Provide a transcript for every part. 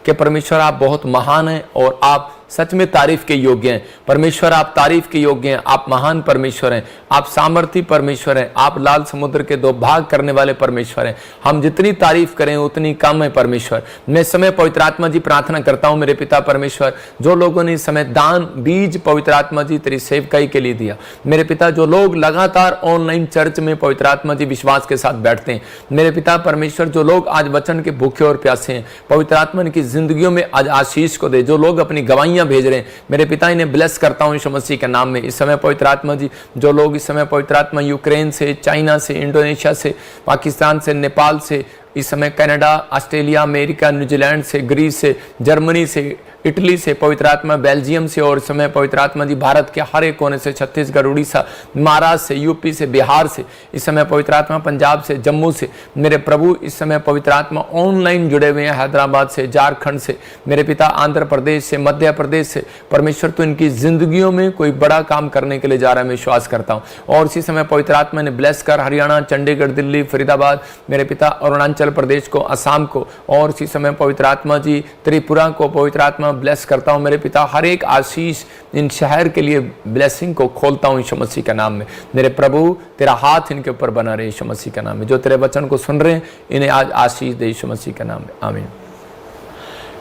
कि परमेश्वर आप बहुत महान हैं और आप सच में तारीफ के योग्य हैं। परमेश्वर आप तारीफ के योग्य हैं, आप महान परमेश्वर हैं, आप सामर्थी परमेश्वर हैं, आप लाल समुद्र के दो भाग करने वाले परमेश्वर हैं। हम जितनी तारीफ करें उतनी कम है परमेश्वर। मैं इस समय पवित्र आत्मा जी प्रार्थना करता हूं मेरे पिता परमेश्वर, जो लोगों ने इस समय दान बीज पवित्र आत्मा जी तेरी सेवकाई के लिए दिया, मेरे पिता जो लोग लगातार ऑनलाइन चर्च में पवित्र आत्मा जी विश्वास के साथ बैठते हैं, मेरे पिता परमेश्वर जो लोग आज वचन के भूखे और प्यासे हैं, पवित्र आत्मा की जिंदगियों में आज आशीष को दे, जो लोग अपनी गवाहियां भेज रहे हैं, मेरे पिता इन्हें ब्लेस करता हूं यीशु मसीह के नाम में। इस समय पवित्र आत्मा जी जो लोग इस समय पवित्र आत्मा यूक्रेन से, चाइना से, इंडोनेशिया से, पाकिस्तान से, नेपाल से, इस समय कनाडा, ऑस्ट्रेलिया, अमेरिका, न्यूजीलैंड से, ग्रीस से, जर्मनी से, इटली से, पवित्र आत्मा बेल्जियम से, और इस समय पवित्र आत्मा जी भारत के हर एक कोने से, छत्तीसगढ़, उड़ीसा, महाराष्ट्र से, यूपी से, बिहार से, इस समय पवित्र आत्मा पंजाब से, जम्मू से, मेरे प्रभु इस समय पवित्र आत्मा ऑनलाइन जुड़े हुए हैं, हैदराबाद से, झारखंड से, मेरे पिता आंध्र प्रदेश से, मध्य प्रदेश से। परमेश्वर तो इनकी जिंदगियों में कोई बड़ा काम करने के लिए जा रहा है, मैं विश्वास करता हूँ। और इसी समय पवित्र आत्मा ने ब्लेस कर हरियाणा, चंडीगढ़, दिल्ली, फरीदाबाद, मेरे पिता अरुणाचल प्रदेश को, असम को, और इसी समय पवित्र आत्मा जी त्रिपुरा को पवित्र आत्मा ब्लेस करता हूं। मेरे पिता हर एक आशीष इन शहर के लिए ब्लेसिंग को खोलता हूं यीशु मसीह के नाम में। मेरे प्रभु तेरा हाथ इनके ऊपर बना रहे यीशु मसीह के नाम में। जो तेरे वचन को सुन रहे हैं इन्हें आज आशीष दे यीशु मसीह के नाम में, आमीन।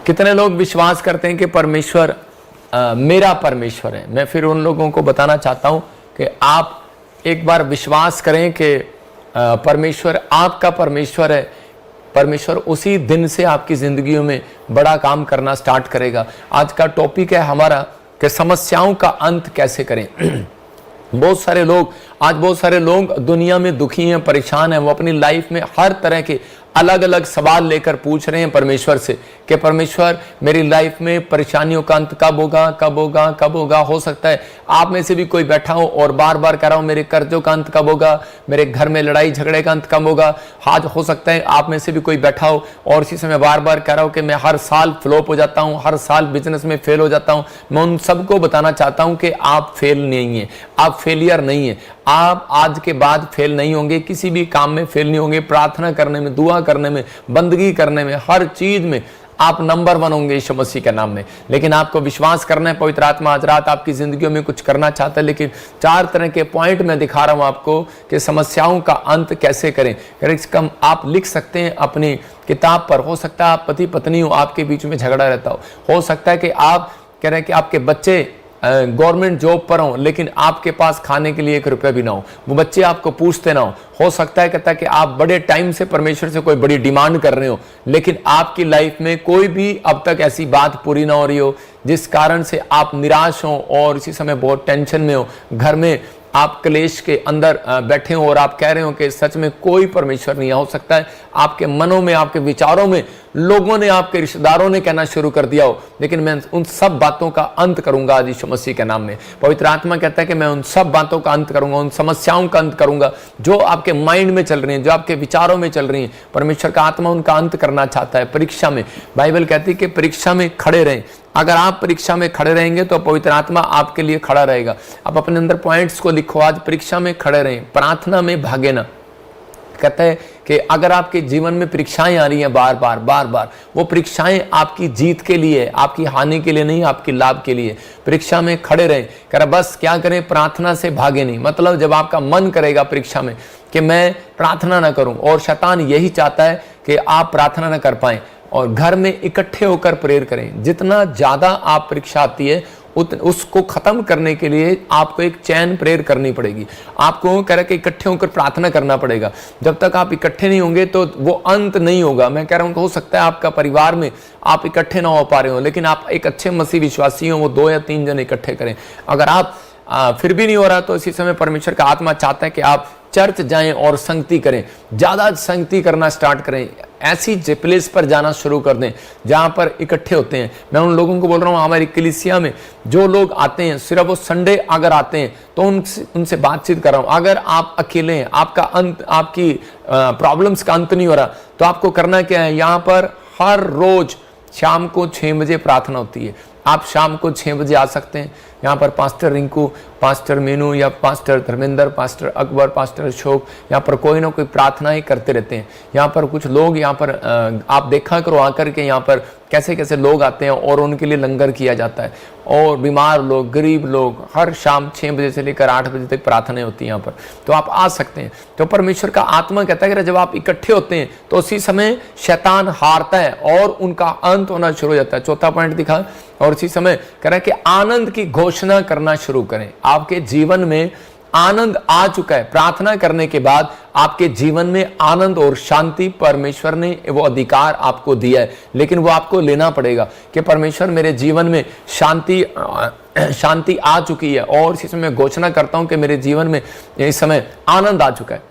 कितने लोग विश्वास करते हैं कि परमेश्वर मेरा परमेश्वर है? मैं फिर उन लोगों को बताना चाहता हूं कि आप एक बार विश्वास करें कि परमेश्वर आपका परमेश्वर है। परमेश्वर उसी दिन से आपकी जिंदगियों में बड़ा काम करना स्टार्ट करेगा। आज का टॉपिक है हमारा कि समस्याओं का अंत कैसे करें। बहुत सारे लोग दुनिया में दुखी हैं, परेशान हैं, वो अपनी लाइफ में हर तरह के अलग अलग सवाल लेकर पूछ रहे हैं परमेश्वर से कि परमेश्वर मेरी लाइफ में परेशानियों का अंत कब होगा, कब होगा, कब होगा। हो सकता है आप में से भी कोई बैठा हो और बार बार कह रहा हो मेरे कर्जों का अंत कब होगा, मेरे घर में लड़ाई झगड़े का अंत कब होगा। आज हो सकता है आप में से भी कोई बैठा हो और इसी समय बार बार कह रहा हो कि मैं हर साल फ्लॉप हो जाता हूँ, हर साल बिजनेस में फेल हो जाता हूँ। मैं उन सबको बताना चाहता हूँ कि आप फेल नहीं है, आप फेलियर नहीं है। आप आज के बाद फेल नहीं होंगे, किसी भी काम में फेल नहीं होंगे। प्रार्थना करने में, दुआ करने में, बंदगी करने में, हर चीज में आप नंबर 1 होंगे यीशु मसीह के नाम में। लेकिन आपको विश्वास करना है, पवित्र आत्मा आज रात आपकी जिंदगियों में कुछ करना चाहता है। लेकिन 4 तरह के पॉइंट मैं दिखा रहा हूं आपको कि समस्याओं का अंत कैसे करें। कम आप लिख सकते हैं अपनी किताब पर। हो सकता है आप पति पत्नी हो, आपके बीच में झगड़ा रहता हो सकता है कि आप कह रहे हैं कि आपके बच्चे गवर्नमेंट जॉब पर हो लेकिन आपके पास खाने के लिए 1 रुपया भी ना हो, वो बच्चे आपको पूछते ना हो सकता है कहता है कि आप बड़े टाइम से परमेश्वर से कोई बड़ी डिमांड कर रहे हो लेकिन आपकी लाइफ में कोई भी अब तक ऐसी बात पूरी ना हो रही हो जिस कारण से आप निराश हो और इसी समय बहुत टेंशन में हो। घर में आप क्लेश के अंदर बैठे हो और आप कह रहे हो कि सच में कोई परमेश्वर नहीं है। हो सकता है आपके मनों में, आपके विचारों में लोगों ने, आपके रिश्तेदारों ने कहना शुरू कर दिया हो, लेकिन मैं उन सब बातों का अंत करूंगा आज यीशु मसीह के नाम में। पवित्र आत्मा कहता है कि मैं उन सब बातों का अंत करूंगा, उन समस्याओं का अंत करूंगा जो आपके माइंड में चल रही हैं, जो आपके विचारों में चल रही हैं। परमेश्वर का आत्मा उनका अंत करना चाहता है। परीक्षा में, बाइबल कहती है कि परीक्षा में खड़े रहें। अगर आप परीक्षा में खड़े रहेंगे तो पवित्र आत्मा आपके लिए खड़ा रहेगा। आप अपने अंदर पॉइंट्स को लिखो, आज परीक्षा में खड़े रहें, प्रार्थना में भागे ना। कहता है कि अगर आपके जीवन में परीक्षाएं आ रही हैं बार बार, वो परीक्षाएं आपकी जीत के लिए, आपकी हानि के लिए नहीं, आपकी लाभ के लिए। परीक्षा में खड़े रहें। कह रहा बस क्या करें, प्रार्थना से भागे नहीं। मतलब जब आपका मन करेगा परीक्षा में कि मैं प्रार्थना ना करूं, और शैतान यही चाहता है कि आप प्रार्थना ना कर पाएं, और घर में इकट्ठे होकर प्रेयर करें। जितना ज्यादा आप परीक्षा आती है उसको खत्म करने के लिए आपको एक चैन प्रेयर करनी पड़ेगी। आपको कह रहा कि इकट्ठे होकर प्रार्थना करना पड़ेगा। जब तक आप इकट्ठे नहीं होंगे तो वो अंत नहीं होगा। मैं कह रहा हूं कि हो सकता है आपका परिवार में आप इकट्ठे ना हो पा रहे हो, लेकिन आप एक अच्छे मसीह विश्वासी हो, वो 2 या 3 जन इकट्ठे करें। अगर आप फिर भी नहीं हो रहा तो इसी समय परमेश्वर का आत्मा चाहता है कि आप चर्च जाएं और संगति करें, ज्यादा संगति करना स्टार्ट करें। ऐसी प्लेस पर जाना शुरू कर दें जहां पर इकट्ठे होते हैं। मैं उन लोगों को बोल रहा हूं हमारी कलीसिया में जो लोग आते हैं, सिर्फ वो संडे अगर आते हैं तो उनसे बातचीत कर रहा हूं। अगर आप अकेले हैं, आपका अंत, आपकी प्रॉब्लम्स का अंत नहीं हो रहा, तो आपको करना क्या है, यहाँ पर हर रोज शाम को 6 बजे प्रार्थना होती है। आप शाम को 6 बजे आ सकते हैं। यहाँ पर पास्टर रिंकू, पास्टर मीनू या pastor Dharmendra, pastor Akbar, pastor Ashok यहाँ पर कोई ना कोई प्रार्थनाएं करते रहते हैं। यहाँ पर कुछ लोग यहाँ पर आप देखा करो आकर के यहाँ पर कैसे कैसे लोग आते हैं और उनके लिए लंगर किया जाता है। और बीमार लोग, गरीब लोग, हर शाम 6 बजे से लेकर 8 बजे तक प्रार्थनाएं होती हैं यहाँ पर, तो आप आ सकते हैं। तो परमेश्वर का आत्मा कहता है कि जब आप इकट्ठे होते हैं तो उसी समय शैतान हारता है और उनका अंत होना शुरू हो जाता है। चौथा पॉइंट दिखा, और इसी समय कह रहा है कि आनंद की घोषणा करना शुरू करें। आपके जीवन में आनंद आ चुका है। प्रार्थना करने के बाद आपके जीवन में आनंद और शांति परमेश्वर ने वो अधिकार आपको दिया है, लेकिन वो आपको लेना पड़ेगा कि परमेश्वर मेरे जीवन में शांति आ चुकी है। और इसी समय घोषणा करता हूं कि मेरे जीवन में इस समय आनंद आ चुका है।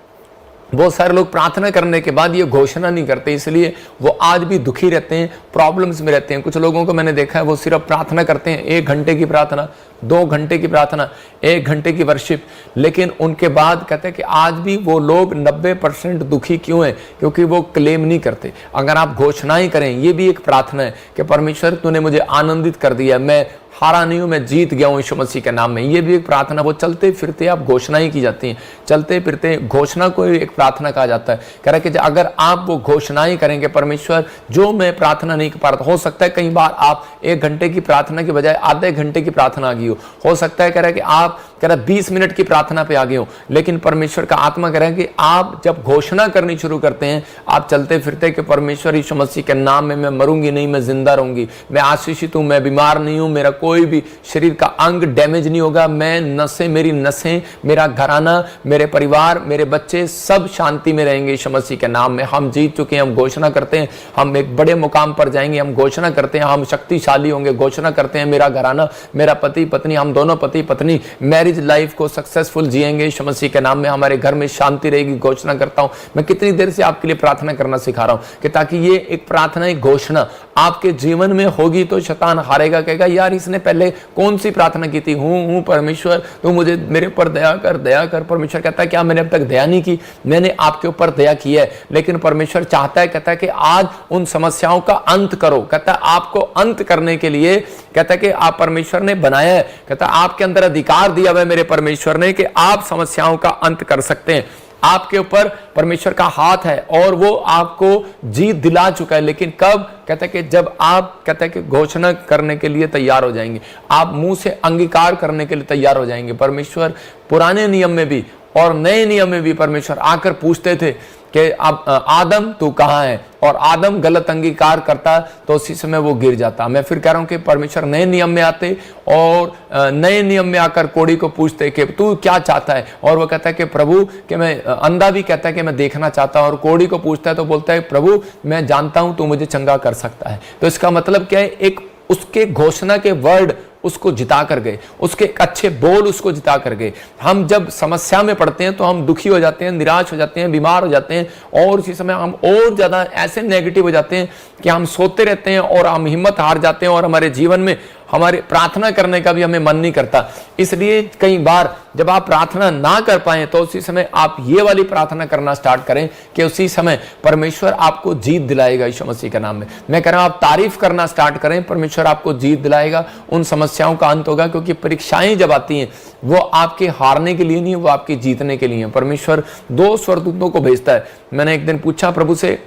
बहुत सारे लोग प्रार्थना करने के बाद ये घोषणा नहीं करते, इसलिए वो आज भी दुखी रहते हैं, प्रॉब्लम्स में रहते हैं। कुछ लोगों को मैंने देखा है वो सिर्फ प्रार्थना करते हैं, 1 घंटे की प्रार्थना, 2 घंटे की प्रार्थना, 1 घंटे की वर्शिप, लेकिन उनके बाद कहते हैं कि आज भी वो लोग 90% दुखी क्यों हैं? क्योंकि वो क्लेम नहीं करते। अगर आप घोषणाएं करें, ये भी एक प्रार्थना है कि परमेश्वर तूने मुझे आनंदित कर दिया, मैं हारा नहीं हूं, मैं जीत गया हूं यीशु मसीह के नाम में। ये भी एक प्रार्थना, वो चलते फिरते आप घोषणाएं की जाती हैं। चलते फिरते घोषणा को एक प्रार्थना कहा जाता है। कह रहा है कि अगर आप वो घोषणाएं करेंगे, परमेश्वर जो मैं प्रार्थना नहीं कर पा रहा, हो सकता है कई बार आप 1 घंटे की प्रार्थना की बजाय आधे घंटे की प्रार्थना आ गई हो सकता है कह रहा है कि आप 20 मिनट की प्रार्थना पे आ गए हो, लेकिन परमेश्वर का आत्मा कह रहा है कि आप जब घोषणा करनी शुरू करते हैं, आप चलते फिरते कि परमेश्वर यीशु मसीह के नाम में मैं मरूंगी नहीं, मैं जिंदा रहूंगी, मैं आशीषित हूं, मैं बीमार नहीं हूं, मेरा कोई भी शरीर का अंग डैमेज नहीं होगा, मैं मेरी नसें, मेरा घराना, मेरे परिवार, मेरे बच्चे सब शांति में रहेंगे यीशु मसीह के नाम में। हम जीत चुके हैं, हम घोषणा करते हैं हम एक बड़े मुकाम पर जाएंगे, हम घोषणा करते हैं हम शक्तिशाली होंगे, घोषणा करते हैं मेरा घराना, मेरा पति पत्नी, हम दोनों पति पत्नी मैरिज लाइफ को सक्सेसफुल जिएंगे यीशु मसीह के नाम में, हमारे घर में शांति रहेगी। घोषणा करता हूं। मैं कितनी देर से आपके लिए प्रार्थना करना सिखा रहा हूं कि ताकि ये एक प्रार्थना, एक घोषणा आपके जीवन में होगी तो शैतान हारेगा, कहेगा यार इसने पहले कौन सी प्रार्थना की थी, हूं परमेश्वर तू मुझे मेरे ऊपर दया कर, दया कर। परमेश्वर कहता है क्या मैंने अब तक दया नहीं की? मैंने आपके ऊपर दया की है, लेकिन परमेश्वर चाहता है, कहता है कि आज उन समस्याओं का अंत करो। कहता है आपको अंत करने के लिए, कहता है कि आप परमेश्वर ने बनाया है, कहता है आपके अंदर अधिकार दिया हुआ है मेरे परमेश्वर ने कि आप समस्याओं का अंत कर सकते हैं। आपके ऊपर परमेश्वर का हाथ है और वो आपको जीत दिला चुका है, लेकिन कब? कहता है कि जब आप, कहता है कि घोषणा करने के लिए तैयार हो जाएंगे, आप मुंह से अंगीकार करने के लिए तैयार हो जाएंगे। परमेश्वर पुराने नियम में भी और नए नियम में भी परमेश्वर आकर पूछते थे कि अब आदम तू कहाँ है, और आदम गलत अंगीकार करता तो उसी समय वो गिर जाता। मैं फिर कह रहा हूं कि परमेश्वर नए नियम में आते और नए नियम में आकर कोढ़ी को पूछते कि तू क्या चाहता है, और वो कहता है कि प्रभु कि मैं, अंधा भी कहता है कि मैं देखना चाहता हूं, और कोढ़ी को पूछता है तो बोलता है प्रभु मैं जानता हूं तू मुझे चंगा कर सकता है। तो इसका मतलब क्या है? एक उसके घोषणा के वर्ड उसको जिता कर गए, उसके अच्छे बोल उसको जिता कर गए। हम जब समस्या में पड़ते हैं तो हम दुखी हो जाते हैं, निराश हो जाते हैं, बीमार हो जाते हैं, और उसी समय हम और ज्यादा ऐसे नेगेटिव हो जाते हैं कि हम सोते रहते हैं और हम हिम्मत हार जाते हैं, और हमारे जीवन में हमारे प्रार्थना करने का भी हमें मन नहीं करता। इसलिए कई बार जब आप प्रार्थना ना कर पाए तो उसी समय आप ये वाली प्रार्थना करना स्टार्ट करें कि उसी समय परमेश्वर आपको जीत दिलाएगा यीशु मसीह के नाम में। मैं कह रहा हूं आप तारीफ करना स्टार्ट करें, परमेश्वर आपको जीत दिलाएगा, उन समस्याओं का अंत होगा। क्योंकि परीक्षाएं जब आती हैं वो आपके हारने के लिए नहीं, वो आपके जीतने के लिए है। परमेश्वर 2 स्वर्गदूतों को भेजता है। मैंने एक दिन पूछा प्रभु से,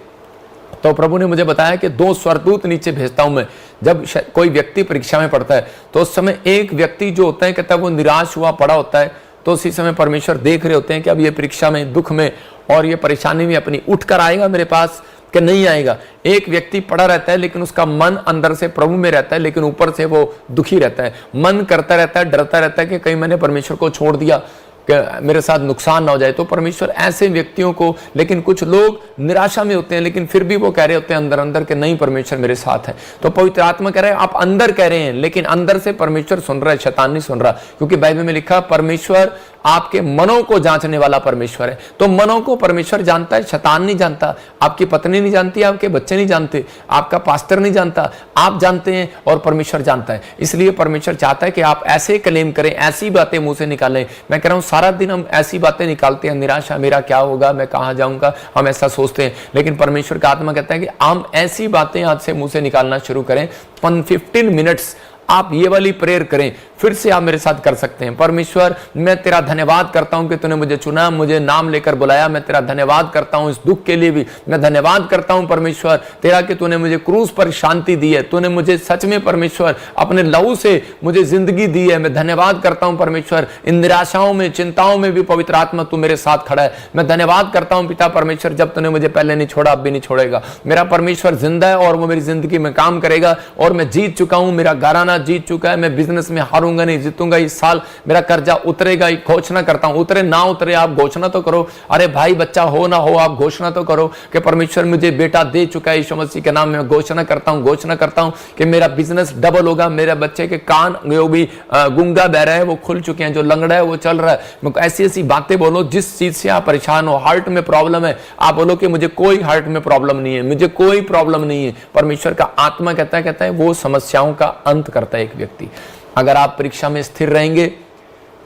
तो प्रभु ने मुझे बताया कि 2 स्वर्गदूत नीचे भेजता हूं मैं। जब कोई व्यक्ति परीक्षा में पड़ता है तो उस समय एक व्यक्ति जो होता है, कहता है वो निराश हुआ पड़ा होता है, तो उसी समय परमेश्वर देख रहे होते हैं कि अब ये परीक्षा में, दुख में और ये परेशानी में अपनी उठ कर आएगा मेरे पास कि नहीं आएगा। एक व्यक्ति पड़ा रहता है लेकिन उसका मन अंदर से प्रभु में रहता है, लेकिन ऊपर से वो दुखी रहता है, मन करता रहता है, डरता रहता है कि कहीं मैंने परमेश्वर को छोड़ दिया, मेरे साथ नुकसान ना हो जाए। तो परमेश्वर ऐसे व्यक्तियों को, लेकिन कुछ लोग निराशा में होते हैं लेकिन फिर भी वो कह रहे होते हैं अंदर अंदर कि नहीं परमेश्वर मेरे साथ है। तो पवित्र आत्मा कह रहे हैं आप अंदर कह रहे हैं लेकिन अंदर से परमेश्वर सुन रहा है, शैतान नहीं सुन रहा। क्योंकि बाइबल में लिखा परमेश्वर आपके मनों को जांचने वाला परमेश्वर है। तो मनों को परमेश्वर जानता है, शैतान नहीं जानता। आपकी पत्नी नहीं जानती, आपके बच्चे नहीं जानते, आपका पास्टर नहीं जानता, आप जानते हैं और परमेश्वर जानता है। इसलिए परमेश्वर चाहता है कि आप ऐसे क्लेम करें, ऐसी बातें मुंह से निकालें। मैं कह रहा हूं सारा दिन हम ऐसी बातें निकालते हैं, निराशा, मेरा क्या होगा, मैं कहां जाऊंगा, हम ऐसा सोचते हैं। लेकिन परमेश्वर का आत्मा कहता है कि हम ऐसी बातें आज से मुंह से निकालना शुरू करें। 15 मिनट्स आप ये वाली प्रेयर करें, फिर से आप मेरे साथ कर सकते हैं। परमेश्वर, मैं तेरा धन्यवाद करता हूं कि तूने मुझे चुना, मुझे नाम लेकर बुलाया। मैं तेरा धन्यवाद करता हूं इस दुख के लिए भी। मैं धन्यवाद करता हूं परमेश्वर तेरा कि तूने मुझे क्रूस पर शांति दी है। तूने मुझे सच में परमेश्वर अपने लहू से मुझे जिंदगी दी है। मैं धन्यवाद करता हूं परमेश्वर, इन निराशाओं में, चिंताओं में भी पवित्र आत्मा तू मेरे साथ खड़ा है। मैं धन्यवाद करता हूं पिता परमेश्वर, जब तूने मुझे पहले नहीं छोड़ा, अब भी नहीं छोड़ेगा। मेरा परमेश्वर जिंदा है और वो मेरी जिंदगी में काम करेगा, और मैं जीत चुका हूं। मेरा घराना जीत चुका है। मैं बिजनेस में हारूंगा नहीं, जीतूंगा। इस साल मेरा कर्जा उतरेगा। घोषणा करता हूं, उतरे ना उतरे आप घोषणा तो करो। अरे भाई, बच्चा हो ना हो, आप घोषणा तो करो कि परमेश्वर मुझे बेटा दे चुका है। यीशु मसीह के नाम में घोषणा करता हूं, घोषणा करता हूं कि मेरा बिजनेस डबल होगा। मेरे बच्चे के कान जो भी गूंगा बह रहा है वो खुल चुके हैं, जो लंगड़ा है वो चल रहा है। ऐसी ऐसी बातें बोलो जिस चीज से आप परेशान हो। हार्ट में प्रॉब्लम है, आप बोलो कि मुझे कोई हार्ट में प्रॉब्लम नहीं है, मुझे कोई प्रॉब्लम नहीं है। परमेश्वर का आत्मा कहता है वो समस्याओं का अंत करता है एक व्यक्ति। अगर आप परीक्षा में स्थिर रहेंगे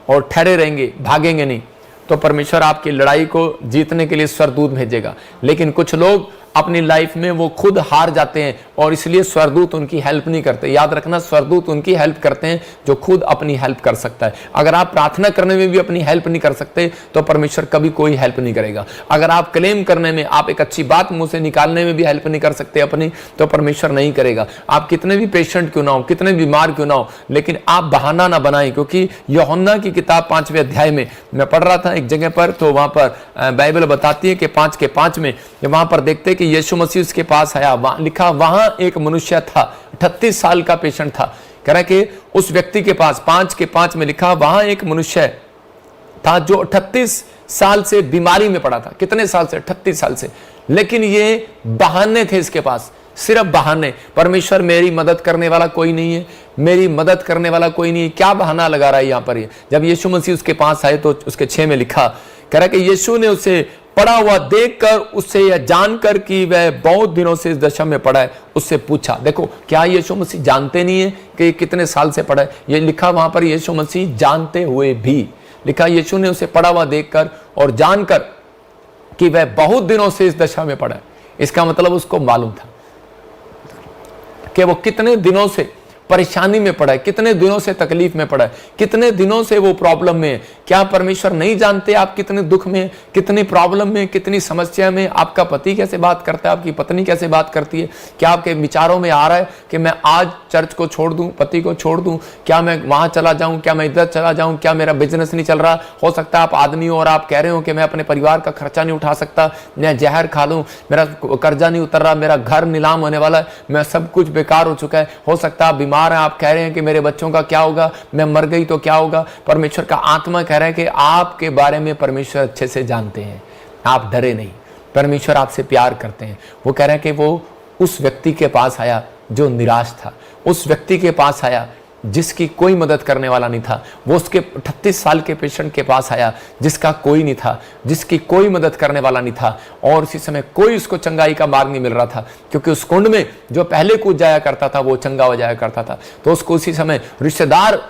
और ठहरे रहेंगे, भागेंगे नहीं, तो परमेश्वर आपकी लड़ाई को जीतने के लिए स्वर्गदूत भेजेगा। लेकिन कुछ लोग अपनी लाइफ में वो खुद हार जाते हैं और इसलिए स्वर्गदूत उनकी हेल्प नहीं करते। याद रखना, स्वर्गदूत उनकी हेल्प करते हैं जो खुद अपनी हेल्प कर सकता है। अगर आप प्रार्थना करने में भी अपनी हेल्प नहीं कर सकते तो परमेश्वर कभी कोई हेल्प नहीं करेगा। अगर आप क्लेम करने में, आप एक अच्छी बात मुंह से निकालने में भी हेल्प नहीं कर सकते अपनी, तो परमेश्वर नहीं करेगा। आप कितने भी पेशेंट क्यों ना हो, कितने बीमार क्यों ना हो, लेकिन आप बहाना ना बनाएं। क्योंकि यूहन्ना की किताब 5वें अध्याय में मैं पढ़ रहा था एक जगह पर, तो वहां पर बाइबल बताती है कि 5 के 5 में वहां पर देखते कि यीशु मसीह उसके पास आया। लिखा वहां एक मनुष्य था, 38 साल का पेशेंट था। कह रहा कि उस व्यक्ति के पास 5 के 5 में लिखा वहां एक मनुष्य था जो 38 साल से बीमारी में पड़ा था। कितने साल से? 38 साल से। लेकिन ये बहाने थे इसके पास, सिर्फ बहाने। परमेश्वर, मेरी मदद करने वाला कोई नहीं है, मेरी मदद करने वाला कोई नहीं है। क्या बहाना लगा रहा है यहां पर ये? जब यीशु मसीह उसके पास आए तो उसके 6 में लिखा, कह रहा कि यीशु ने उसे पड़ा हुआ देखकर, उससे यह जानकर कि वह बहुत दिनों से इस दशा में पड़ा है, उससे पूछा। देखो, क्या यीशु मसीह जानते नहीं है कि कितने साल से पड़ा है? ये लिखा वहां पर, यीशु मसीह जानते हुए भी। लिखा यीशु ने उसे पड़ा हुआ देखकर और जानकर कि वह बहुत दिनों से इस दशा में पड़ा है। इसका मतलब उसको मालूम था कि वो कितने दिनों से परेशानी में पड़ा है, कितने दिनों से तकलीफ में पड़ा है, कितने दिनों से वो प्रॉब्लम में है। क्या परमेश्वर नहीं जानते आप कितने दुख में, कितनी प्रॉब्लम में, कितनी समस्या में? आपका पति कैसे बात करता है, आपकी पत्नी कैसे बात करती है? क्या आपके विचारों में आ रहा है कि मैं आज चर्च को छोड़ दूं, पति को छोड़ दूं, क्या मैं वहां चला जाऊं, क्या मैं इधर चला जाऊं, क्या मेरा बिजनेस नहीं चल रहा? हो सकता है आप आदमी हो और आप कह रहे हो कि मैं अपने परिवार का खर्चा नहीं उठा सकता, मैं जहर खा लूं, मेरा कर्जा नहीं उतर रहा, मेरा घर नीलाम होने वाला है, मैं सब कुछ बेकार हो चुका है। हो सकता है आप बीमार हैं, आप कह रहे हैं कि मेरे बच्चों का क्या होगा, मैं मर गई तो क्या होगा? परमेश्वर का आत्मा कह रहा है कि आपके बारे में परमेश्वर अच्छे से जानते हैं, आप डरे नहीं। परमेश्वर आपसे प्यार करते हैं। वो कह रहे हैं कि वो उस व्यक्ति के पास आया जो निराश था, उस व्यक्ति के पास आया जिसकी कोई मदद करने वाला नहीं था। वो उसके 38 साल के पेशेंट के पास आया जिसका कोई नहीं था, जिसकी कोई मदद करने वाला नहीं था, और उसी समय कोई उसको चंगाई का मार्ग नहीं मिल रहा था, क्योंकि उस कुंड में जो पहले कूद जाया करता था वो चंगा हो जाया करता था। तो उसको उसी समय रिश्तेदार,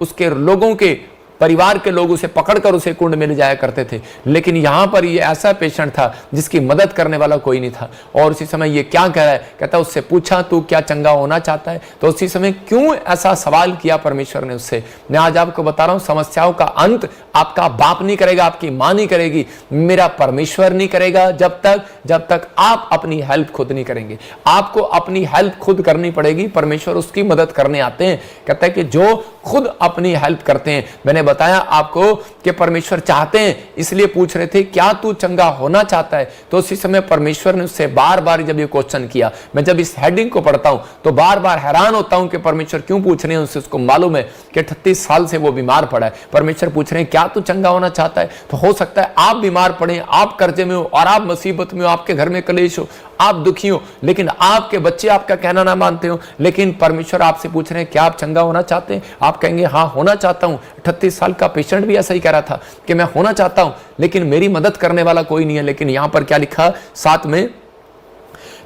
उसके लोगों के परिवार के लोग उसे पकड़कर उसे कुंड में ले जाया करते थे। लेकिन यहां पर ये ऐसा पेशेंट था जिसकी मदद करने वाला कोई नहीं था। और उसी समय ये क्या कह रहा है? कहता है उससे पूछा, तू क्या चंगा होना चाहता है? तो उसी समय क्यों ऐसा सवाल किया परमेश्वर ने उससे? मैं आज आपको बता रहा हूं, समस्याओं का अंत आपका बाप नहीं करेगा, आपकी मां नहीं करेगी, मेरा परमेश्वर नहीं करेगा, जब तक आप अपनी हेल्प खुद नहीं करेंगे। आपको अपनी हेल्प खुद करनी पड़ेगी। परमेश्वर उसकी मदद करने आते हैं। कहता है कि जो खुद अपनी हेल्प करते हैं। मैंने बताया आपको कि परमेश्वर चाहते हैं, इसलिए पूछ रहे थे क्या तू चंगा होना चाहता है? तो उसी समय परमेश्वर ने उससे बार बार जब ये क्वेश्चन किया, मैं जब इस हेडिंग को पढ़ता हूं तो बार बार हैरान होता हूं कि परमेश्वर क्यों पूछ रहे हैं उससे। उसको मालूम है कि 38 साल से वो बीमार पड़ा है। परमेश्वर पूछ रहे हैं क्या तू चंगा होना चाहता है? तो हो सकता है आप बीमार पड़े, आप कर्जे में हो और आप मुसीबत में हो, आपके घर में कलेश हो, आप दुखी हो, लेकिन आपके बच्चे आपका कहना ना मानते हो। लेकिन परमेश्वर आपसे पूछ रहे हैं क्या आप चंगा होना चाहते हैं? आप कहेंगे हाँ होना चाहता हूं। 38 साल का पेशेंट भी ऐसा ही कह रहा था कि मैं होना चाहता हूं, लेकिन मेरी मदद करने वाला कोई नहीं है। लेकिन यहां पर क्या लिखा? 7 में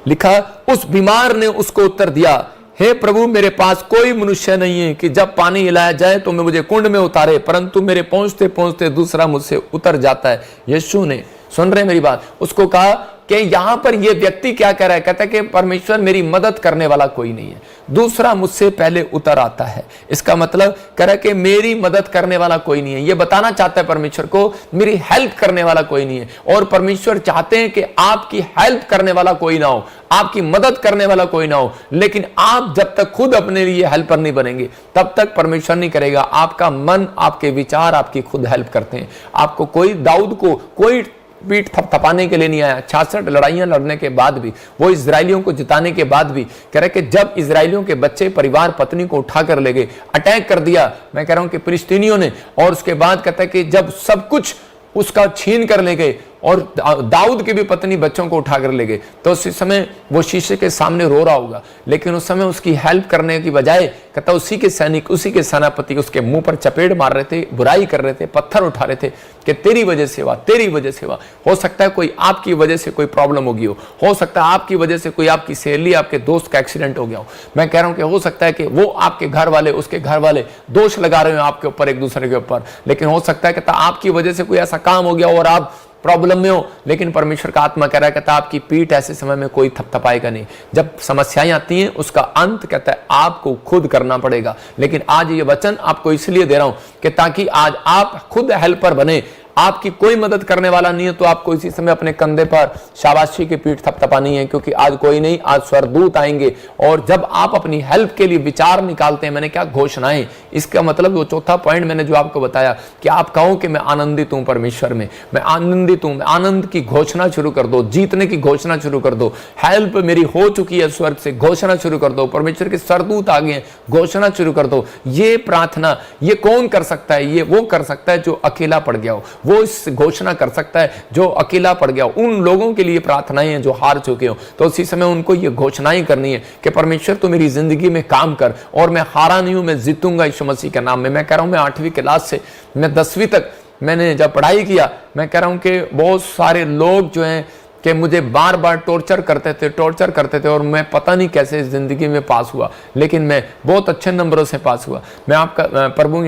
लिखा, उस बीमार ने उसको उत्तर दिया, हे प्रभु, मेरे पास कोई मनुष्य नहीं है कि जब पानी हिलाया जाए तो मैं मुझे कुंड में उतारे, परंतु मेरे पहुंचते पहुंचते दूसरा मुझसे उतर जाता है। यीशु ने सुन रहे हैं मेरी बात? उसको कहा कि यहां पर ये व्यक्ति क्या कह रहा है, कहता है कि परमेश्वर मेरी मदद करने वाला कोई नहीं है, दूसरा मुझसे पहले उतर आता है। इसका मतलब कह रहा है कि मेरी मदद करने वाला कोई नहीं है। ये बताना चाहता है परमेश्वर को मेरी हेल्प करने वाला कोई नहीं है। और परमेश्वर चाहते हैं कि आपकी हेल्प करने वाला कोई ना हो, आपकी मदद करने वाला कोई ना हो, लेकिन आप जब तक खुद अपने लिए हेल्पर नहीं बनेंगे तब तक परमेश्वर नहीं करेगा। आपका मन, आपके विचार आपकी खुद हेल्प करते हैं। आपको कोई, दाऊद को कोई पीठ थपथपाने के लिए नहीं आया। 66 लड़ाइयां लड़ने के बाद भी, वो इजरायलियों को जिताने के बाद भी कह रहे कि जब इजरायलियों के बच्चे, परिवार, पत्नी को उठाकर ले गए, अटैक कर दिया, मैं कह रहा हूं कि फिलिस्तीनियों ने, और उसके बाद कहता है कि जब सब कुछ उसका छीन कर ले गए और दाऊद की भी पत्नी बच्चों को उठाकर ले गए, तो उस समय वो शीशे के सामने रो रहा होगा, लेकिन उस समय उसकी हेल्प करने की बजाय कहता उसी के सैनिक, उसी के सेनापति उसके मुंह पर चपेट मार रहे थे, बुराई कर रहे थे, पत्थर उठा रहे थे कि तेरी वजह से हुआ, तेरी वजह से हुआ। हो सकता है कोई आपकी वजह से कोई प्रॉब्लम होगी हो सकता है आपकी वजह से कोई आपकी सहेली, आपके दोस्त का एक्सीडेंट हो गया हो। मैं कह रहा हूं कि हो सकता है कि वो आपके घर वाले, उसके घर वाले दोष लगा रहे हो आपके ऊपर, एक दूसरे के ऊपर, लेकिन हो सकता है कि आपकी वजह से कोई ऐसा काम हो गया और आप प्रॉब्लम में हो, लेकिन परमेश्वर का आत्मा कह रहा है, कहता आपकी पीठ ऐसे समय में कोई थपथपाएगा नहीं। जब समस्याएं आती हैं उसका अंत कहता है आपको खुद करना पड़ेगा। लेकिन आज ये वचन आपको इसलिए दे रहा हूं कि ताकि आज आप खुद हेल्पर बने। आपकी कोई मदद करने वाला नहीं है तो आपको इसी समय अपने कंधे पर शाबाशी की पीठ थपथपानी है, क्योंकि आज कोई नहीं, आज स्वर्गदूत आएंगे। और जब आप अपनी हेल्प के लिए विचार निकालते हैं, मैंने क्या घोषणाएं, इसका मतलब वो चौथा पॉइंट मैंने जो आपको बताया कि आप कहो कि मैं आनंदित हूं परमेश्वर में, मैं आनंदित हूं, आनंद की घोषणा शुरू कर दो, जीतने की घोषणा शुरू कर दो। हेल्प मेरी हो चुकी है स्वर्ग से, घोषणा शुरू कर दो। परमेश्वर के स्वर्गदूत आ गए हैं, घोषणा शुरू कर दो। ये प्रार्थना ये कौन कर सकता है? ये वो कर सकता है जो अकेला पड़ गया हो, वो इस घोषणा कर सकता है जो अकेला पड़ गया। उन लोगों के लिए प्रार्थनाएं हैं जो हार चुके हो, तो उसी समय उनको ये घोषणाएं करनी है कि परमेश्वर तू मेरी जिंदगी में काम कर, और मैं हारा नहीं हूं, मैं जीतूंगा यीशु मसीह के नाम में। मैं कह रहा हूं, मैं 8वीं क्लास से मैं 10वीं तक मैंने जब पढ़ाई किया, मैं कह रहा हूं कि बहुत सारे लोग जो हैं कि मुझे बार बार टॉर्चर करते थे और मैं पता नहीं कैसे जिंदगी में पास हुआ, लेकिन मैं बहुत अच्छे नंबरों से पास हुआ। मैं आपका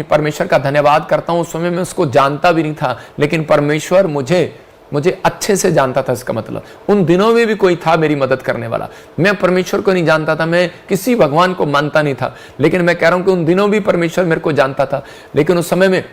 परमेश्वर का धन्यवाद करता हूं। उस समय मैं उसको जानता भी नहीं था, लेकिन परमेश्वर मुझे अच्छे से जानता था। इसका मतलब उन दिनों में भी कोई था मेरी मदद करने वाला। मैं परमेश्वर को नहीं जानता था, मैं किसी भगवान को मानता नहीं था, लेकिन मैं कह रहा हूं कि उन दिनों भी परमेश्वर मेरे को जानता था। लेकिन उस समय में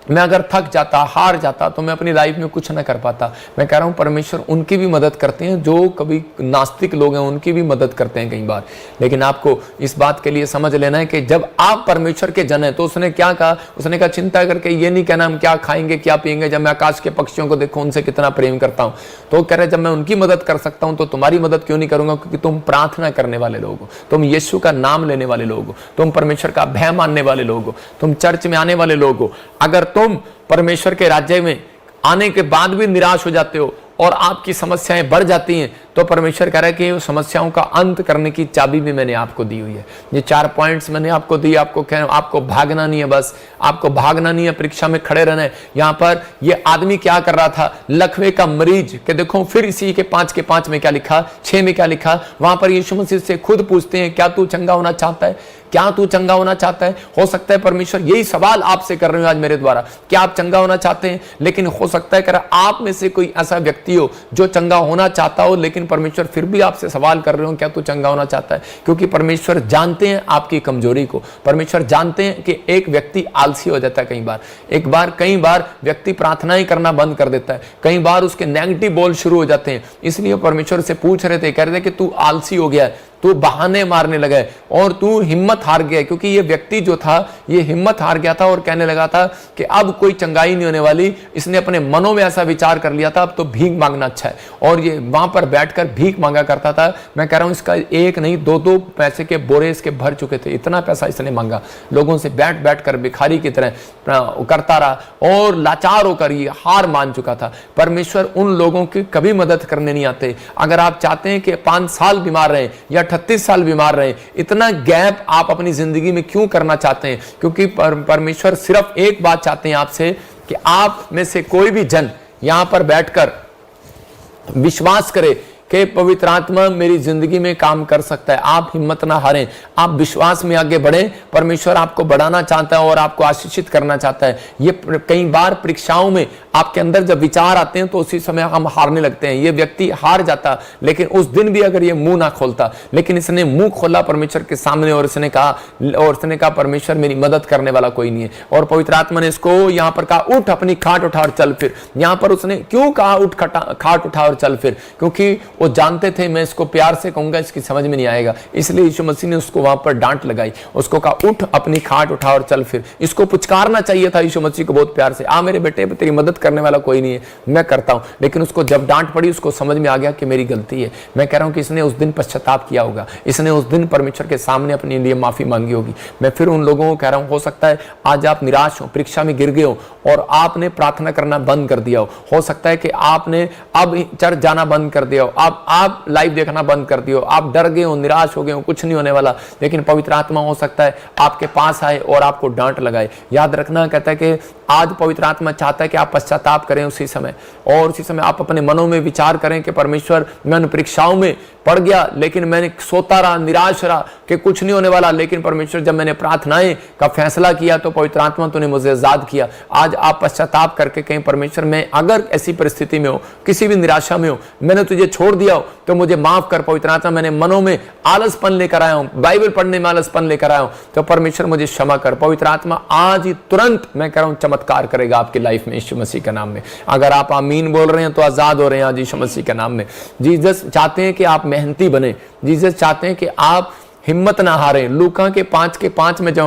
मैं अगर थक जाता, हार जाता, तो मैं अपनी लाइफ में कुछ ना कर पाता। मैं कह रहा हूं परमेश्वर उनकी भी मदद करते हैं, जो कभी नास्तिक लोग हैं उनकी भी मदद करते हैं कई बार। लेकिन आपको इस बात के लिए समझ लेना है कि जब आप परमेश्वर के जन हैं, तो उसने क्या कहा, उसने कहा चिंता करके ये नहीं कहना हम क्या खाएंगे क्या पिएंगे, जब मैं आकाश के पक्षियों को देखूं उनसे कितना प्रेम करता हूं। तो कह रहे जब मैं उनकी मदद कर सकता हूं तो तुम्हारी मदद क्यों नहीं करूंगा, क्योंकि तुम प्रार्थना करने वाले लोग हो, तुम यीशु का नाम लेने वाले लोग हो, तुम परमेश्वर का भय मानने वाले लोग हो, तुम चर्च में आने वाले लोग हो। अगर तुम परमेश्वर के राज्य में आने के बाद भी निराश हो जाते हो और आपकी समस्याएं बढ़ जाती हैं, तो परमेश्वर कह रहा है कि समस्याओं का अंत करने की चाबी भी मैंने आपको दी हुई है। ये 4 पॉइंट्स मैंने आपको दी। आपको भागना नहीं है, बस आपको भागना नहीं है, परीक्षा में खड़े रहना है। यहाँ पर ये आदमी क्या कर रहा था, लकवे का मरीज, के देखो फिर इसी के 5 के 5 में क्या लिखा, 6 में क्या लिखा, वहां पर यीशु मसीह से खुद पूछते हैं क्या तू चंगा होना चाहता है, क्या तू चंगा होना चाहता है। हो सकता है परमेश्वर यही सवाल आपसे कर रहे हो आज मेरे द्वारा, क्या आप चंगा होना चाहते हैं। लेकिन हो सकता है कि आप में से कोई ऐसा व्यक्ति हो जो चंगा होना चाहता हो, लेकिन परमेश्वर फिर भी आपसे सवाल कर रहे हो क्या तू चंगा होना चाहता है। क्योंकि परमेश्वर जानते हैं आपकी कमजोरी को। परमेश्वर जानते हैं कि एक व्यक्ति आलसी हो जाता है कई बार व्यक्ति प्रार्थनाएं करना बंद कर देता है, कई बार उसके नेगेटिव बोल शुरू हो जाते हैं। इसलिए परमेश्वर से पूछ रहे थे, कह रहे थे कि तू आलसी हो गया है, तू बहाने मारने लगा है और तू हिम्मत हार गया। क्योंकि ये व्यक्ति जो था ये हिम्मत हार गया था और कहने लगा था कि अब कोई चंगाई नहीं होने वाली। इसने अपने मनों में ऐसा विचार कर लिया था अब तो भीख मांगना अच्छा है, और ये वहां पर बैठकर भीख मांगा करता था। मैं कह रहा हूं इसका 1 नहीं 2 पैसे के बोरे इसके भर चुके थे, इतना पैसा इसने मांगा। लोगों से बैठ कर भिखारी की तरह करता रहा और लाचार होकर ये हार मान चुका था। परमेश्वर उन लोगों की कभी मदद करने नहीं आते। अगर आप चाहते हैं कि 5 साल बीमार रहे या 38 साल बीमार रहे, इतना गैप आप अपनी जिंदगी में क्यों करना चाहते हैं? क्योंकि परमेश्वर सिर्फ एक बात चाहते हैं आपसे कि आप में से कोई भी जन यहां पर बैठकर विश्वास करे कि पवित्र आत्मा मेरी जिंदगी में काम कर सकता है। आप हिम्मत ना हारें, आप विश्वास में आगे बढ़ें। परमेश्वर आपको बढ़ाना चाहता है और आपको आशीषित करना चाहता है। ये कई बार परीक्षाओं में आपके अंदर जब विचार आते हैं तो उसी समय हम हारने लगते हैं। ये व्यक्ति हार जाता, लेकिन उस दिन भी अगर ये मुंह ना खोलता, लेकिन इसने मुंह खोला परमेश्वर के सामने और इसने कहा परमेश्वर मेरी मदद करने वाला कोई नहीं है। और पवित्र आत्मा ने इसको यहां पर कहा उठ अपनी खाट उठा और चल फिर। यहां पर उसने क्यों कहा उठ खाट उठा और चल फिर? क्योंकि वो जानते थे मैं इसको प्यार से कहूंगा इसकी समझ में नहीं आएगा, इसलिए यीशु मसीह ने उसको वहां पर डांट लगाई। उसको कहा उठ अपनी खाट उठा और चल फिर। इसको पुचकारना चाहिए था यीशु मसीह को बहुत प्यार से, आ मेरे बेटे तेरी मदद करने वाला कोई नहीं है, मैं करता हूं। लेकिन उसको जब डांट पड़ी उसको समझ में आ गया कि मेरी गलती है। मैं कह रहा हूं कि इसने उस दिन पश्चाताप किया होगा, इसने उस दिन परमेश्वर के सामने अपने लिए माफी मांगी होगी। मैं फिर उन लोगों को कह रहा हूं, हो सकता है आज आप निराश हो, परीक्षा में गिर गए हो और आपने प्रार्थना करना बंद कर दिया हो सकता है कि आपने अब चर्च जाना बंद कर दिया हो, आप लाइव देखना बंद कर दिया हो, आप डर गए हो, निराश हो गए हो, कुछ नहीं होने वाला। लेकिन पवित्र आत्मा हो सकता है आपके पास आए और आपको डांट लगाए। याद रखना, कहता है कि आज पवित्र आत्मा चाहता है कि आप पश्चाताप करें उसी समय, और उसी समय आप अपने मनों में विचार करें कि परमेश्वर मैं उन परीक्षाओं में पड़ गया, लेकिन मैंने सोता रहा, निराश रहा कि कुछ नहीं होने वाला। लेकिन परमेश्वर जब मैंने प्रार्थनाएं का फैसला किया तो पवित्र आत्मा तूने मुझे आजाद किया। आज आप पश्चाताप करके कहीं परमेश्वर मैं अगर ऐसी परिस्थिति में हो, किसी भी निराशा में हो, मैंने तुझे छोड़ दिया हो तो मुझे माफ कर पवित्र आत्मा, मैंने मनों में आलसपन लेकर आया हूं, बाइबल पढ़ने में आलसपन लेकर आया हूं, तो परमेश्वर मुझे क्षमा कर। पवित्र आत्मा आज ही तुरंत मैं कह रहा हूं चमत्कार करेगा आपकी लाइफ में यीशु मसीह के नाम में। अगर आप आमीन बोल रहे हैं तो आजाद हो रहे हैं आज यीशु मसीह के नाम में। जीसस चाहते हैं कि आप मेहनती बने, जीसस चाहते हैं कि आप हिम्मत ना हारें। लूका के 5 में जब